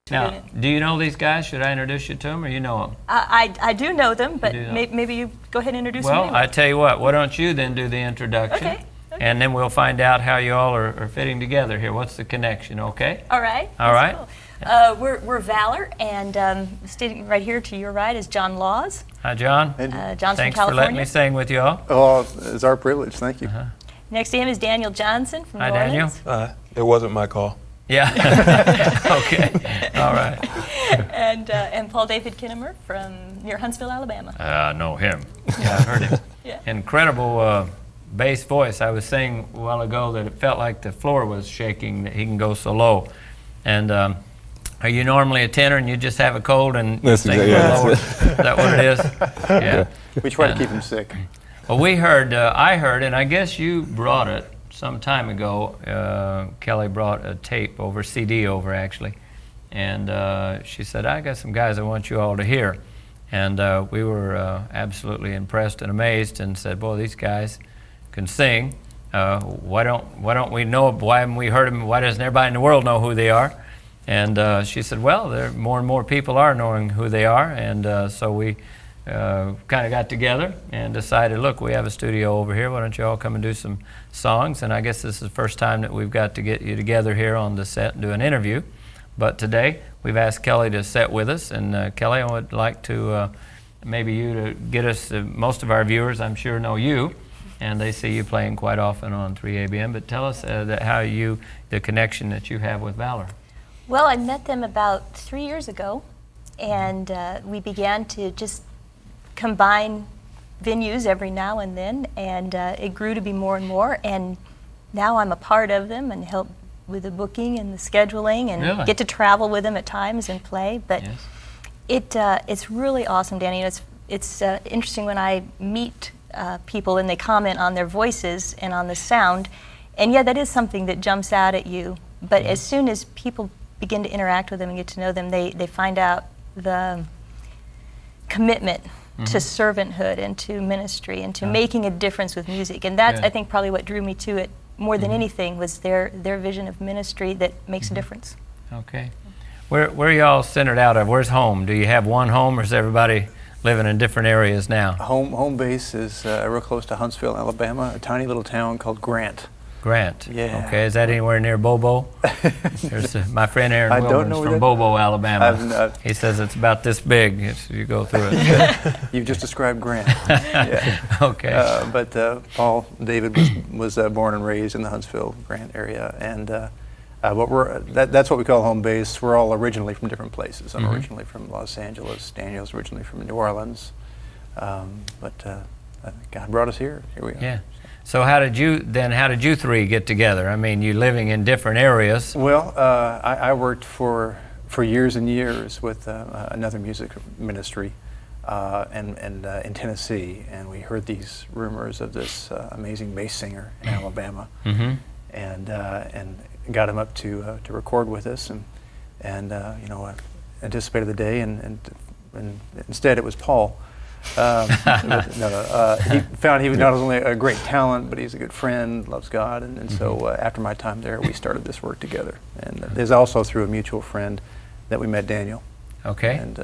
Now, do you know these guys? Should I introduce you to them, or you know them? I do know them, but maybe you go ahead and introduce them. Well, I tell you what, why don't you then do the introduction? Okay. And then we'll find out how you all are fitting together here. What's the connection, okay? All right. All right. Cool. We're Valor, and sitting right here to your right is John Laws. Hi, John. John's Thanks from California. for letting me sing with you all. Oh, it's our privilege. Thank you. Next to him is Daniel Johnson from Hi, New Daniel. Orleans. It wasn't my call. Yeah. Okay. All right. And Paul David Kennamer from near Huntsville, Alabama. I know him. Yeah, I've heard him. Yeah. Incredible bass voice. I was saying a while ago that it felt like the floor was shaking, that he can go so low. And are you normally a tenor and you just have a cold and sing a little lower? Is that what it is? Yeah. We try to keep him sick. Well, I heard, and I guess you brought it some time ago. Kelly brought a tape over, CD over actually. And she said, I got some guys I want you all to hear. And we were absolutely impressed and amazed and said, boy, these guys can sing. Why don't we know? Why haven't we heard them? Why doesn't everybody in the world know who they are? And she said, well, more and more people are knowing who they are. And so we kind of got together and decided, look, we have a studio over here. Why don't you all come and do some songs? And I guess this is the first time that we've got to get you together here on the set and do an interview. But today we've asked Kelly to sit with us. And Kelly, I would like to maybe you to get us, most of our viewers I'm sure know you. And they see you playing quite often on 3ABM. But tell us the connection that you have with Valor. Well, I met them about 3 years ago, and we began to just combine venues every now and then, and it grew to be more and more. And now I'm a part of them and help with the booking and the scheduling, and get to travel with them at times and play. But it's really awesome, Danny. It's interesting when I meet people and they comment on their voices and on the sound, and yeah, that is something that jumps out at you. But as soon as people begin to interact with them and get to know them, they find out the commitment to servanthood and to ministry and to making a difference with music. And that's, I think, probably what drew me to it more than anything, was their vision of ministry that makes a difference. Okay. Where are y'all centered out of? Where's home? Do you have one home, or is everybody living in different areas now? Home base is real close to Huntsville, Alabama, a tiny little town called Grant. Grant. Yeah. Okay, is that anywhere near Bobo? There's my friend Aaron Wilmer's from Bobo, Alabama. He says it's about this big if you go through it. You've just described Grant. Yeah. Okay. But Paul David was born and raised in the Huntsville, Grant area, and that's what we call home base. We're all originally from different places. I'm originally from Los Angeles. Daniel's originally from New Orleans, but God brought us here. Here we are. Yeah. So how did you three get together? I mean, you living in different areas. Well, I worked for years and years with another music ministry in Tennessee, and we heard these rumors of this amazing bass singer in Alabama, and got him up to record with us, and anticipated the day, and instead it was Paul. He found he was not only a great talent, but he's a good friend, loves God, and so after my time there, we started this work together. And there's also through a mutual friend that we met Daniel. Okay. And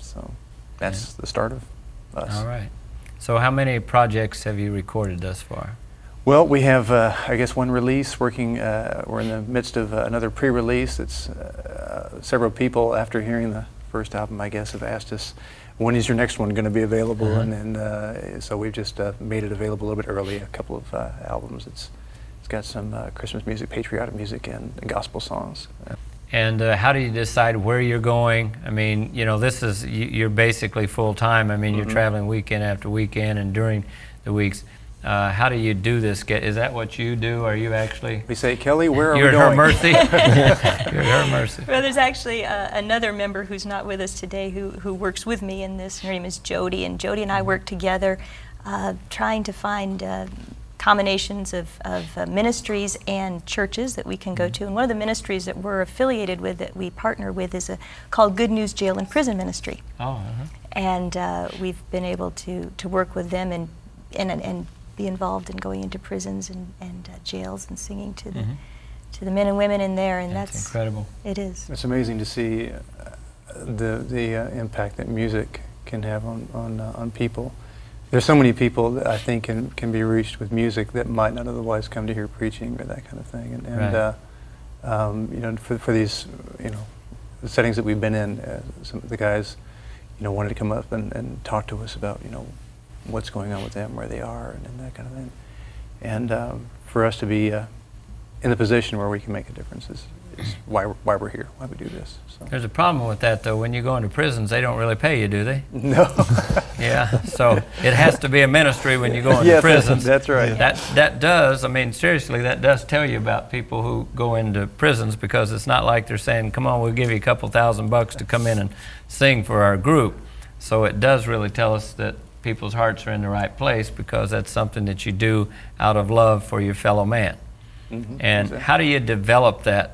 so that's the start of us. All right. So how many projects have you recorded thus far? Well, we have, I guess, one release working. We're in the midst of another pre-release. It's several people, after hearing the first album, I guess, have asked us, when is your next one going to be available? And so we've just made it available a little bit early, a couple of albums. It's got some Christmas music, patriotic music, and gospel songs. And how do you decide where you're going? I mean, this is, you're basically full-time. I mean, you're traveling weekend after weekend and during the weeks. How do you do this? Is that what you do? Are you actually? We say, Kelly, where are we going? You're at her mercy. You're at her mercy. Well, there's actually another member who's not with us today who works with me in this. Her name is Jody, and Jody and I work together trying to find combinations of ministries and churches that we can go to. And one of the ministries that we're affiliated with, that we partner with, is called Good News Jail and Prison Ministry. Oh. And we've been able to work with them and be involved in going into prisons and jails and singing to to the men and women in there, and That's incredible. It is. It's amazing to see the impact that music can have on people. There's so many people that I think can be reached with music that might not otherwise come to hear preaching or that kind of thing. And for these, the settings that we've been in, some of the guys, wanted to come up and talk to us about, what's going on with them, where they are, and that kind of thing. And for us to be in the position where we can make a difference is why we're here, why we do this. So. There's a problem with that, though. When you go into prisons, they don't really pay you, do they? No. Yeah, so it has to be a ministry when you go into yes, prisons. That's right. That does, seriously, that does tell you about people who go into prisons, because it's not like they're saying, come on, we'll give you a couple $1,000 to come in and sing for our group. So it does really tell us that people's hearts are in the right place, because that's something that you do out of love for your fellow man. Mm-hmm. And exactly. How do you develop that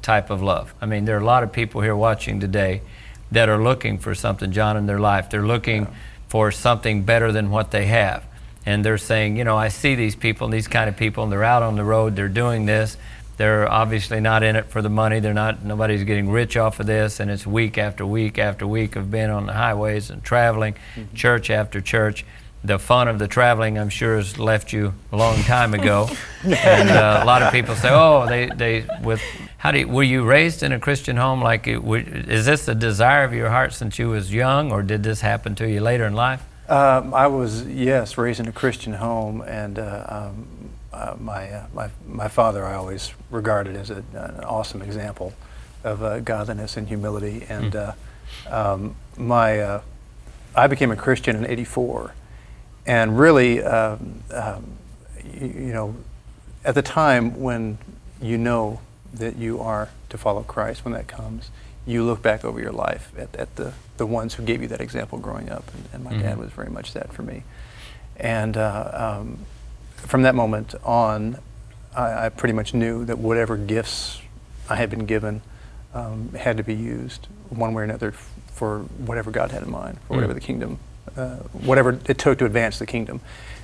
type of love? There are a lot of people here watching today that are looking for something, John, in their life. They're looking for something better than what they have. And they're saying, I see these people, these kind of people, and they're out on the road, they're doing this. They're obviously not in it for the money. Nobody's getting rich off of this, and it's week after week after week of being on the highways and traveling, church after church. The fun of the traveling, I'm sure, has left you a long time ago. And a lot of people say, were you raised in a Christian home? Is this the desire of your heart since you was young, or did this happen to you later in life? I was, yes, raised in a Christian home, and my father I always regarded as an awesome example of godliness and humility. And I became a Christian in '84. And really, at the time when that you are to follow Christ, when that comes, you look back over your life at the ones who gave you that example growing up. And my dad was very much that for me. And from that moment on, I pretty much knew that whatever gifts I had been given had to be used one way or another for whatever God had in mind, for whatever the kingdom, whatever it took to advance the kingdom.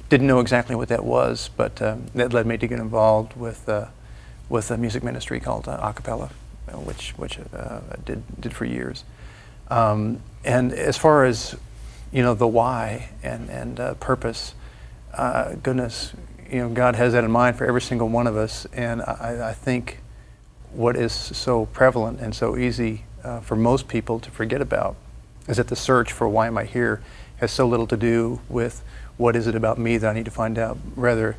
Didn't know exactly what that was, but that led me to get involved with a music ministry called Acapella, which I did for years. And as far as the why and purpose, goodness, God has that in mind for every single one of us. And I think what is so prevalent and so easy for most people to forget about is that the search for why am I here has so little to do with what is it about me that I need to find out. Rather,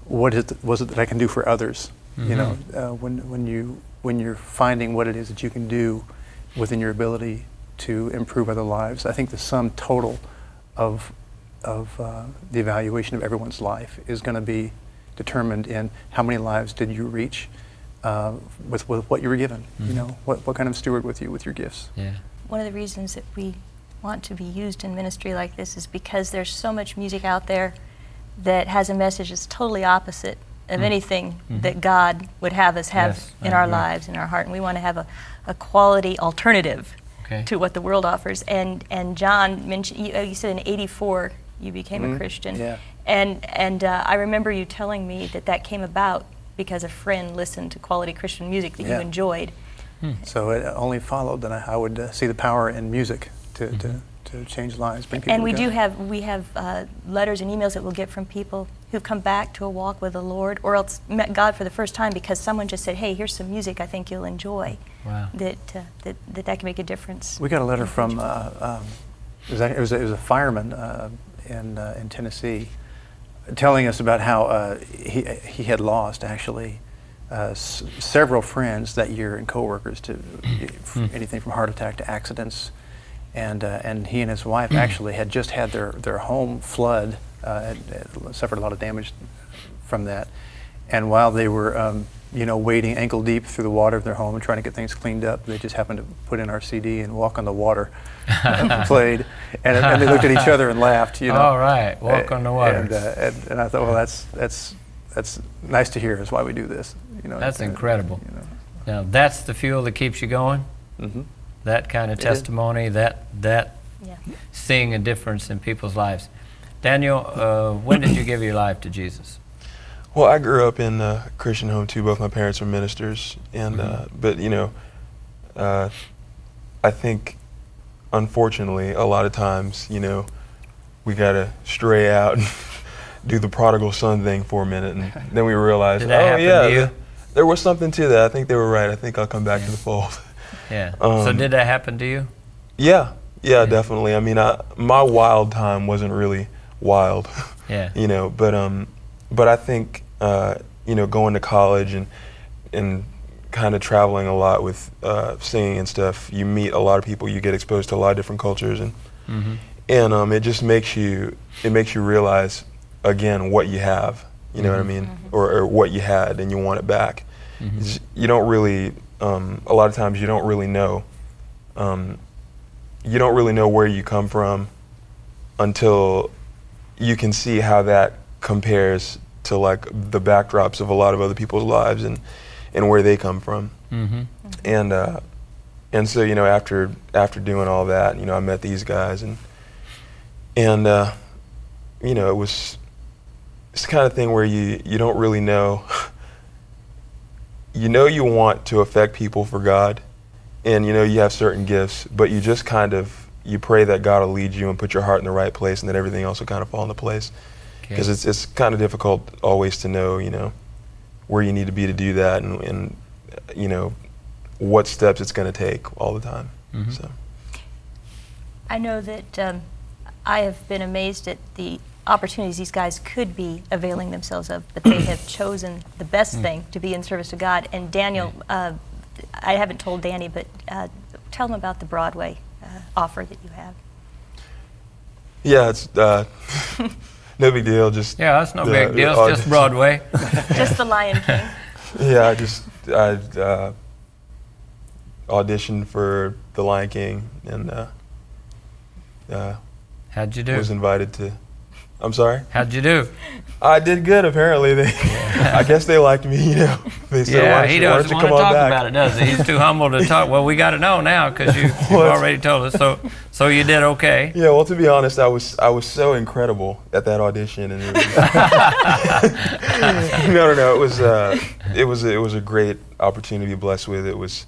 what was it that I can do for others? When you're finding what it is that you can do within your ability to improve other lives, I think the sum total of the evaluation of everyone's life is going to be determined in how many lives did you reach with what you were given. What kind of steward with your gifts. Yeah. One of the reasons that we want to be used in ministry like this is because there's so much music out there that has a message that's totally opposite of anything that God would have us have in our lives, in our heart. And we want to have a quality alternative to what the world offers. And John mentioned, you said in '84 you became a Christian. Yeah. And I remember you telling me that came about because a friend listened to quality Christian music that you enjoyed. So it only followed that I would see the power in music to change lives, bring people And we together. we have letters and emails that we'll get from people who've come back to a walk with the Lord, or else met God for the first time because someone just said, "Hey, here's some music I think you'll enjoy." Wow. That can make a difference. We got a letter from it was a fireman in Tennessee, telling us about how he had lost actually several friends that year and coworkers to anything from heart attack to accidents. And he and his wife actually had just had their home flood, suffered a lot of damage from that. And while they were, wading ankle deep through the water of their home and trying to get things cleaned up, they just happened to put in our CD and Walk on the Water played, and they looked at each other and laughed. All right, Walk on the Water. And I thought, well, that's nice to hear. Is why we do this. That's incredible. Now that's the fuel that keeps you going. Mm-hmm. That kind of testimony, that seeing a difference in people's lives. Daniel, when did you give your life to Jesus? Well, I grew up in a Christian home too. Both my parents were ministers, and but I think, unfortunately, a lot of times, we gotta stray out and do the prodigal son thing for a minute, and then we realize, Did that happen to you? There was something to that. I think they were right. I think I'll come back to the fold. Yeah. So did that happen to you? Yeah, definitely. I mean, my wild time wasn't really wild. Yeah. But I think going to college and kind of traveling a lot with singing and stuff, you meet a lot of people, you get exposed to a lot of different cultures, and it just makes you realize again what you have, you know what I mean, or what you had, and you want it back. You don't really, a lot of times you don't really know where you come from until you can see how that compares to like the backdrops of a lot of other people's lives and where they come from. And so after doing all that, I met these guys, and it's the kind of thing where you don't really know. You want to affect people for God, and you have certain gifts, but you just you pray that God will lead you and put your heart in the right place, and that everything else will kind of fall into place. Because it's kind of difficult always to know, where you need to be to do that, and what steps it's going to take all the time. So I know that I have been amazed at the opportunities these guys could be availing themselves of, but they have chosen the best thing to be in service to God. And Daniel, I haven't told Danny, but tell him about the Broadway offer that you have. Yeah, it's no big deal. That's no big deal. It's just Broadway. Just the Lion King. Yeah, I auditioned for the Lion King, and How'd you do? was invited to. I'm sorry? How'd you do? I did good, apparently. I guess they liked me, They said, he why don't doesn't you want to come on talk back? about it, does he? He's too humble to talk. Well, we got to know now because you've already told us. So you did okay. Yeah, well, to be honest, I was so incredible at that audition, and it was, it was a great opportunity to be blessed with. It was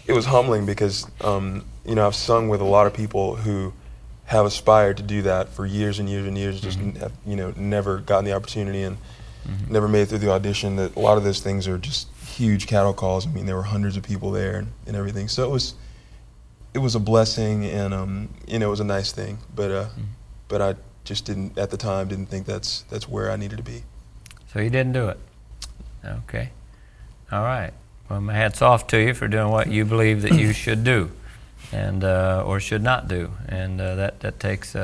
humbling because I've sung with a lot of people who have aspired to do that for years and years and years, just have, never gotten the opportunity and never made it through the audition. That a lot of those things are just huge cattle calls. I mean, there were hundreds of people there and everything. So it was a blessing, and it was a nice thing. But I just didn't think that's where I needed to be. So you didn't do it. Okay. All right. Well, my hat's off to you for doing what you believe that you should do, and or should not do, and that takes.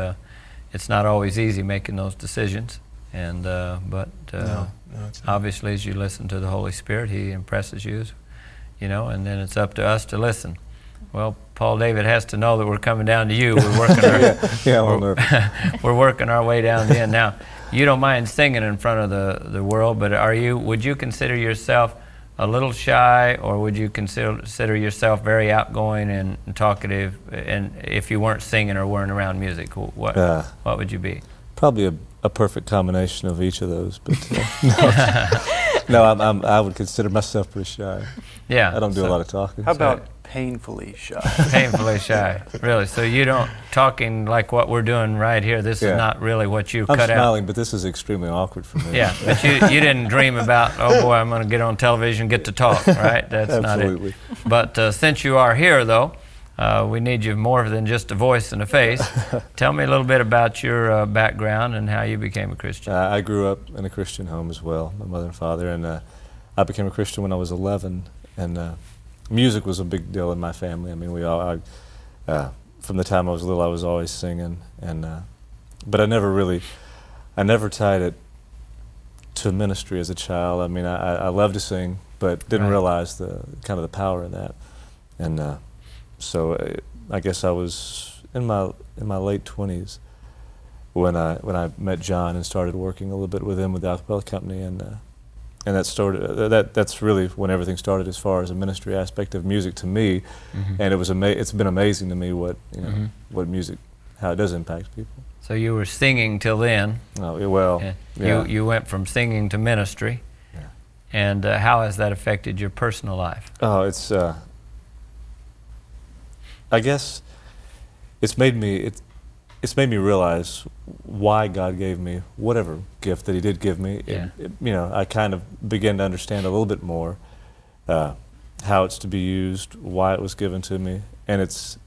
It's not always easy making those decisions, and but No, it's not. obviously, as you listen to the Holy Spirit, He impresses you, and then it's up to us to listen. Well, Paul David has to know that we're coming down to you. We're working we're working our way down the end. Now, you don't mind singing in front of the world, but would you consider yourself a little shy, or would you consider yourself very outgoing and talkative, and if you weren't singing or weren't around music, what would you be? Probably a perfect combination of each of those, but no, I would consider myself pretty shy. Yeah. I don't do a lot of talking. How about painfully shy? Painfully shy, really. So you don't, talking like what we're doing right here, this is not really what you I'm cut smiling, out. but this is extremely awkward for me. Yeah, but you didn't dream about, oh boy, I'm going to get on television, get to talk, right? That's Absolutely. not it. But since you are here, though, we need you more than just a voice and a face. Tell me a little bit about your background and how you became a Christian. I grew up in a Christian home as well, my mother and father, and I became a Christian when I was 11, and music was a big deal in my family. I mean, from the time I was little, I was always singing, and but I never tied it to ministry as a child. I mean, I loved to sing, but didn't realize the kind of the power in that, and so I guess I was in my late 20s when I met John and started working a little bit with him with the a cappella company, and that's really when everything started as far as a ministry aspect of music to me, and it's been amazing to me what what music, how it does impact people. So you were singing till then. Oh, well, And yeah. You went from singing to ministry. Yeah. And how has that affected your personal life? Oh, it's. I guess it's made me. It's made me realize why God gave me whatever gift that He did give me. Yeah. I kind of began to understand a little bit more how it's to be used, why it was given to me, and it's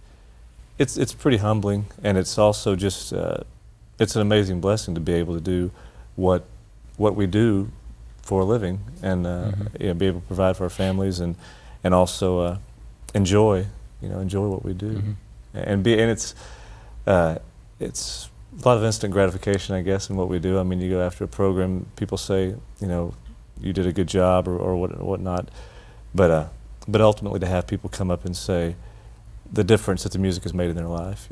pretty humbling, and it's also just it's an amazing blessing to be able to do what we do for a living, and be able to provide for our families, and also enjoy what we do, and it's a lot of instant gratification, I guess, in what we do. I mean, you go after a program, people say, you did a good job or whatnot, but ultimately to have people come up and say the difference that the music has made in their life,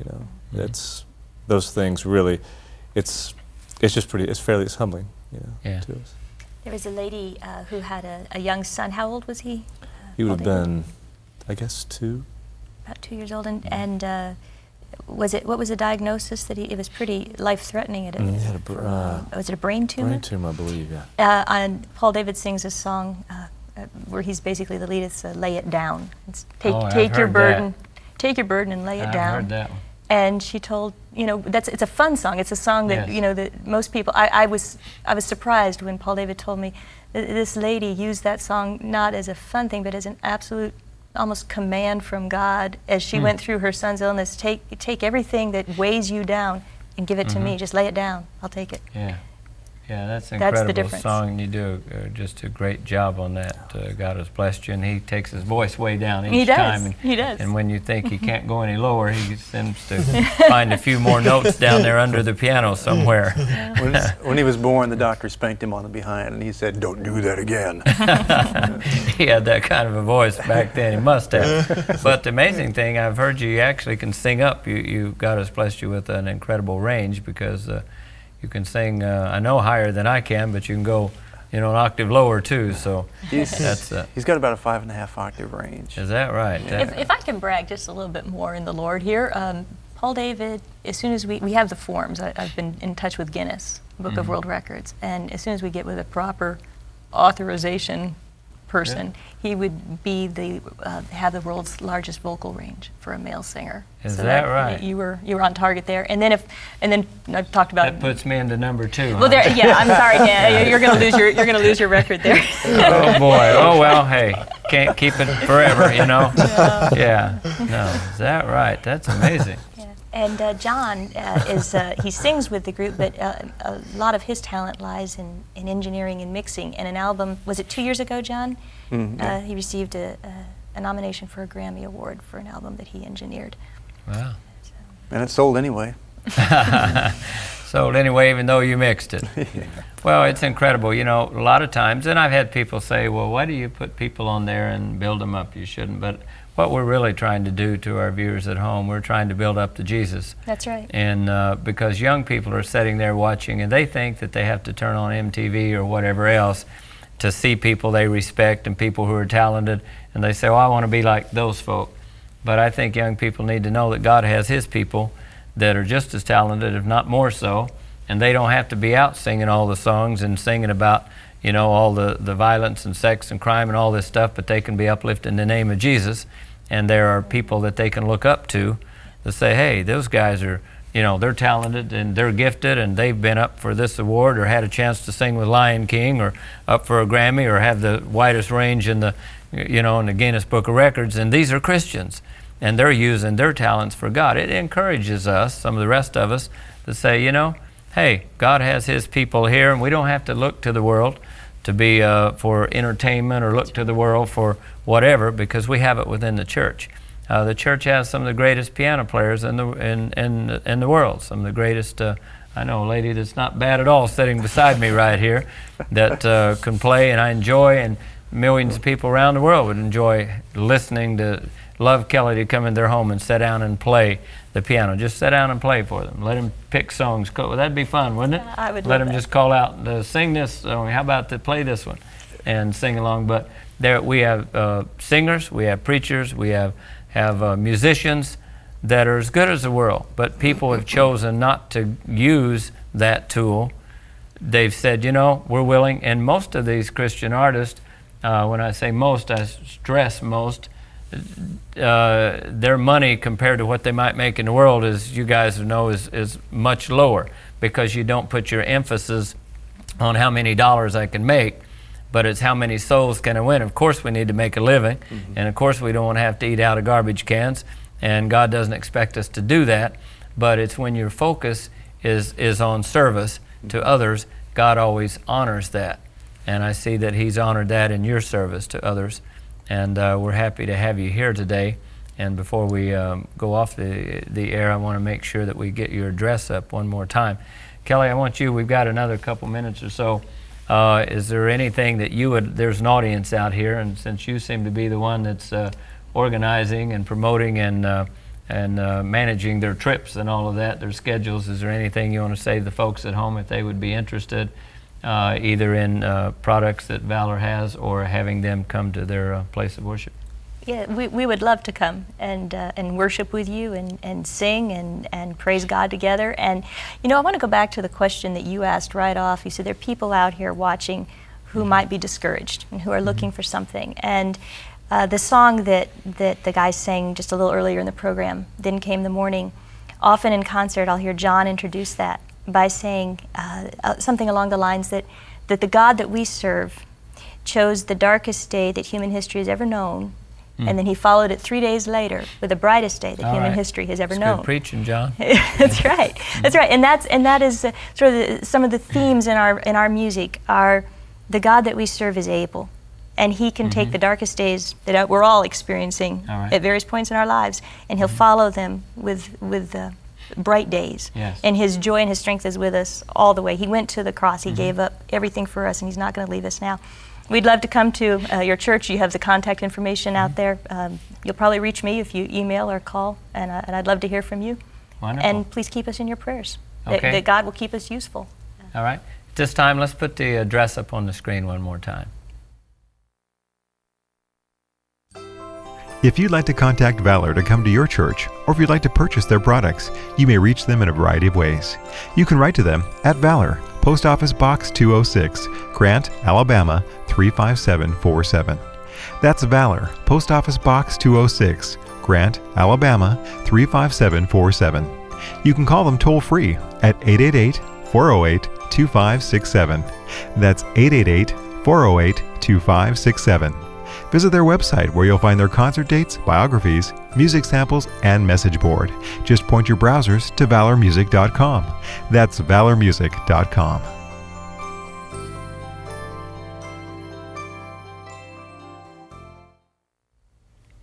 it's those things really, it's humbling, Yeah. to us. There was a lady who had a young son. How old was he? He would have Paul David? been, I guess, 2. About 2 years old, and what was the diagnosis that it was pretty life-threatening? He had Was it a brain tumor? brain tumor, I believe, yeah. And Paul David sings a song where he's basically the lead. It's "Lay It Down." It's take your burden, take your burden and lay it I've down. heard that one. And she told, it's a fun song. It's a song that Yes. that most people. I was surprised when Paul David told me that this lady used that song not as a fun thing, but as an absolute, almost command from God as she went through her son's illness. Take everything that weighs you down and give it to me. Just lay it down. I'll take it. Yeah. Yeah, that's an That's the incredible difference. song, and you do just a great job on that. God has blessed you, and He takes His voice way down each He does. time. And, He does. And when you think He can't go any lower, He seems to find a few more notes down there under the piano somewhere. When he was born, the doctor spanked him on the behind, and he said, "Don't do that again." He had that kind of a voice back then. He must have. But the amazing thing, I've heard you actually can sing up. God has blessed you with an incredible range, because you can sing, I know higher than I can, but you can go, an octave lower too. So He's got about a 5.5 octave range. is that right? If I can brag just a little bit more in the Lord here, Paul David, as soon as we have the forms, I've been in touch with Guinness, Book of World Records, and as soon as we get with a proper authorization person, he would be have the world's largest vocal range for a male singer. Is that right? You were on target there. And then I've talked about. That puts me into number 2. Well, there. Yeah, I'm sorry, Dan. You're going to lose your record there. Oh boy. Oh well. Hey, can't keep it forever, Yeah. No. Is that right? That's amazing. Yeah. And John he sings with the group, but a lot of his talent lies in engineering and mixing. And an album, was it 2 years ago, John? Yeah. He received a nomination for a Grammy Award for an album that he engineered. Wow. And it sold anyway. Sold anyway, even though you mixed it. Well, it's incredible. A lot of times, and I've had people say, well, why do you put people on there and build them up? You shouldn't. But what we're really trying to do to our viewers at home, we're trying to build up to Jesus. That's right. And because young people are sitting there watching, and they think that they have to turn on MTV or whatever else to see people they respect and people who are talented, and they say, well, I want to be like those folk. But I think young people need to know that God has His people that are just as talented, if not more so, and they don't have to be out singing all the songs and singing about, all the violence and sex and crime and all this stuff, but they can be uplifting the name of Jesus. And there are people that they can look up to that say, hey, those guys are, they're talented and they're gifted and they've been up for this award or had a chance to sing with Lion King or up for a Grammy or have the widest range in the, in the Guinness Book of Records. And these are Christians and they're using their talents for God. It encourages us, some of the rest of us, to say, hey, God has His people here and we don't have to look to the world to be for entertainment or look to the world for whatever, because we have it within the church. The church has some of the greatest piano players in the world. Some of the greatest. I know a lady that's not bad at all sitting beside me right here that can play, and I enjoy, and millions of people around the world would enjoy listening to Love Kelly to come in their home and sit down and play the piano. Just sit down and play for them. Let them pick songs. Well, that'd be fun, wouldn't it? I would Let love them that. just call out, sing this. How about to play this one, and sing along. But there we have singers, we have preachers, we have musicians, that are as good as the world, but people have chosen not to use that tool. They've said, you know, we're willing, and most of these Christian artists, when I say most, I stress most, their money compared to what they might make in the world, as you guys know, is much lower, because you don't put your emphasis on how many dollars I can make, but it's how many souls can I win. Of course we need to make a living, and of course we don't want to have to eat out of garbage cans, and God doesn't expect us to do that, but it's when your focus is on service to others, God always honors that. And I see that He's honored that in your service to others. And we're happy to have you here today. And before we go off the air, I want to make sure that we get your address up one more time. Kelly, I want you, we've got another couple minutes or so. Is there anything that you would, there's an audience out here, and since you seem to be the one that's organizing and promoting and managing their trips and all of that, their schedules, is there anything you want to say to the folks at home if they would be interested either in products that Valor has or having them come to their place of worship? Yeah, we would love to come and worship with you and sing and praise God together. And, you know, I want to go back to the question that you asked right off. You said there are people out here watching who might be discouraged and who are looking for something. And the song that the guys sang just a little earlier in the program, Then Came the Morning, often in concert I'll hear John introduce that by saying something along the lines that the God that we serve chose the darkest day that human history has ever known, and then He followed it 3 days later with the brightest day that human history has ever known. Good preaching, John. That's right. That's right. And that is sort of some of the themes in our music are the God that we serve is able. And He can take the darkest days that we're all experiencing at various points in our lives, and He'll follow them with bright days. Yes. And His joy and His strength is with us all the way. He went to the cross. He gave up everything for us, and He's not going to leave us now. We'd love to come to your church. You have the contact information out there. You'll probably reach me if you email or call, and I'd love to hear from you. Wonderful. And please keep us in your prayers, Okay. that God will keep us useful. All right. At this time, let's put the address up on the screen one more time. If you'd like to contact Valor to come to your church, or if you'd like to purchase their products, you may reach them in a variety of ways. You can write to them at Valor, Post Office Box 206, Grant, Alabama 35747. That's Valor, Post Office Box 206, Grant, Alabama 35747. You can call them toll-free at 888-408-2567. That's 888-408-2567. Visit their website where you'll find their concert dates, biographies, music samples, and message board. Just point your browsers to valormusic.com. That's valormusic.com.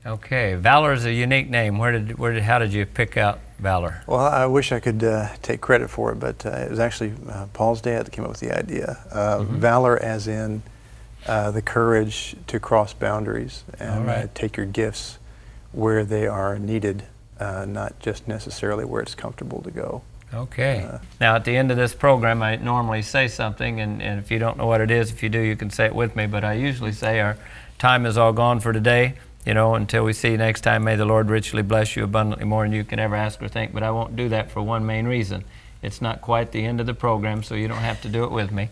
Okay, Valor is a unique name. How did you pick out Valor? Well, I wish I could take credit for it, but it was actually Paul's dad that came up with the idea. Valor as in the courage to cross boundaries and take your gifts where they are needed, not just necessarily where it's comfortable to go. Okay. Now, at the end of this program, I normally say something, and if you don't know what it is, if you do, you can say it with me, but I usually say our time is all gone for today. You know, until we see you next time, may the Lord richly bless you abundantly more than you can ever ask or think. But I won't do that for one main reason. It's not quite the end of the program, so you don't have to do it with me.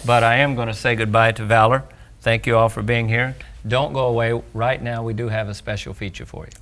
But I am going to say goodbye to Valor. Thank you all for being here. Don't go away. Right now, we do have a special feature for you.